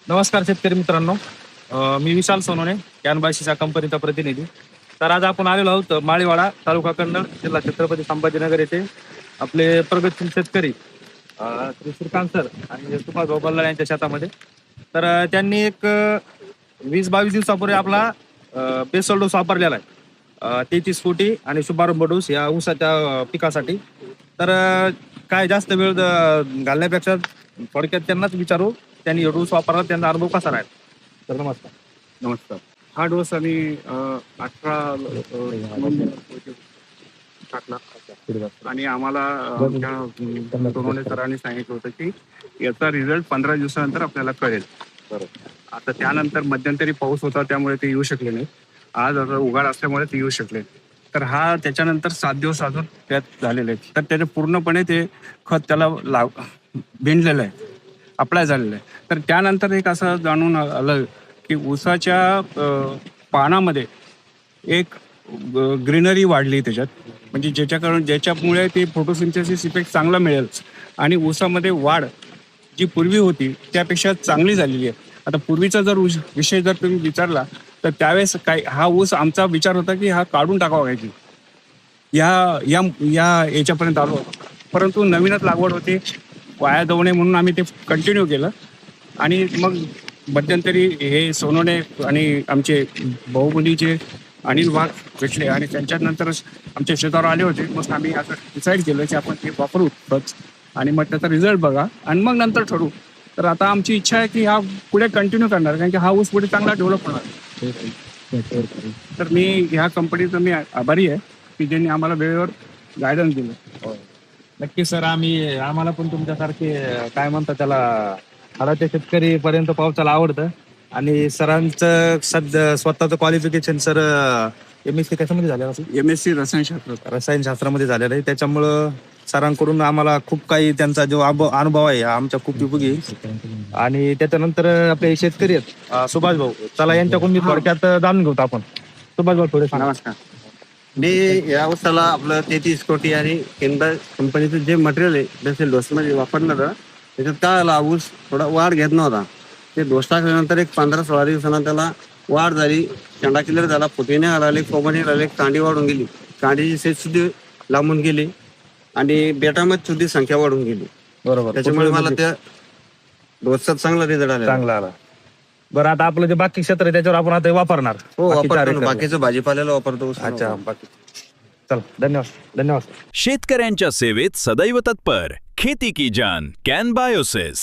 नमस्कार शेतकरी मित्रांनो. मी विशाल सोनवणे, कॅनबाशीच्या कंपनीचा प्रतिनिधी. तर आज आपण आलेलो आहोत माळीवाडा, तालुका कन्नड, जिल्हा छत्रपती संभाजीनगर येथे आपले प्रगतशील शेतकरी श्री श्रीकांत सर आणि सुभाष भाऊ बल्लाळ यांच्या शेतामध्ये. तर त्यांनी एक 20-22 दिवसापूर्वी आपला बेसल डोस वापरलेला आहे, 33 कोटी आणि शुभारंभ डोस या ऊसाच्या पिकासाठी. तर काय जास्त वेळ घालण्यापेक्षा थोडक्यात त्यांनाच विचारू, त्यांनी डोस वापरला, त्यांचा अनुभव कसा राहील. तर नमस्कार. नमस्कार. हा डोस आम्ही 18 टाकला आणि आम्हाला आमच्या सोनवणे सरांनी सांगितलं होतं की याचा रिझल्ट 15 दिवसानंतर आपल्याला कळेल. आता त्यानंतर मध्यंतरी पाऊस होता, त्यामुळे ते येऊ शकले नाही. आज आता उघाड असल्यामुळे ते येऊ शकले. तर हा त्याच्यानंतर 7 दिवस अजून त्यात झालेले आहेत. तर त्याचे पूर्णपणे ते खत त्याला भिंडलेलं आहे, अप्लाय झालेलं आहे. तर त्यानंतर एक असं जाणून आलं की ऊसाच्या पानामध्ये एक ग्रीनरी वाढली त्याच्यात, म्हणजे ज्याच्यामुळे ते फोटोसिंथेसिस इफेक्ट चांगला मिळेल आणि ऊसामध्ये वाढ जी पूर्वी होती त्यापेक्षा चांगली झालेली आहे. आता पूर्वीचा जर विषय जर तुम्ही विचारला तर त्यावेळेस काय हा ऊस आमचा विचार होता की हा काढून टाकावा पाहिजे, याच्यापर्यंत आलो होतो. परंतु नवीनच लागवड होती, वाया जाऊ नये म्हणून आम्ही ते कंटिन्यू केलं. आणि मग मध्यंतरी हे सोनवणे आणि आमचे बहुमुलीचे अनिल वाघ भेटले आणि त्यांच्यानंतरच आमच्या शेतावर आले होते. मग आम्ही असं डिसाईड केलं की आपण ते वापरू आणि मग त्याचा रिझल्ट बघा आणि मग नंतर ठरवू. तर आता आमची इच्छा आहे की हा पुढे कंटिन्यू करणार, कारण की हा ऊस पुढे चांगला डेव्हलप होणार. तर मी ह्या कंपनीचं मी आभारी आहे की ज्यांनी आम्हाला वेळेवर गायडन्स दिलं. नक्की सर, आम्हाला पण तुमच्यासारखे काय म्हणतात त्याला हाडाच्या शेतकरी पर्यंत पावसाला आवडतं. आणि सरांचं स्वतःचं क्वालिफिकेशन सर MSc कशामध्ये झालेलं असेल? MSc रसायनशास्त्रामध्ये झालेलं आहे. त्याच्यामुळं सरांकडून आम्हाला खूप काही त्यांचा जो अनुभव आहे आमच्या खूप उपयोगी. आणि त्याच्यानंतर आपले शेतकरी आहेत सुभाष भाऊ, चला यांच्याकडून मी थोडक्यात जाणून घेऊ आपण. सुभाष भाऊ थोडे. नमस्कार. मी या ऊसाला आपलं 33 कोटी आणि केंद्र कंपनीचं जे मटेरियल आहे बेसल डोसमध्ये वापरलं तर त्याच्यात काय आला, ऊस थोडा वाढ घेत नव्हता. ते डोस टाकल्यानंतर एक 15-16 दिवसांना त्याला वाढ झाली, शेंडा क्लिअर झाला, फुटीने आले, कोंबणी आले, कांडी वाढून गेली, कांडीची सेट सुद्धा लांबून गेली आणि बेटामध्ये सुद्धा संख्या वाढून गेली. बरोबर. त्याच्यामुळे मला त्या डोसचा चांगला रिझल्ट आला. चांगला आला. बरं, आता आपलं जे बाकी क्षेत्र आहे त्याच्यावर आपण आता वापरणार. हो, वापरतो. बाकीचं भाजीपाल्याला वापरतो. अच्छा, बाकी. चला, धन्यवाद. शेतकऱ्यांच्या सेवेत सदैव तत्पर. खेती की जान कॅन बायोसिस.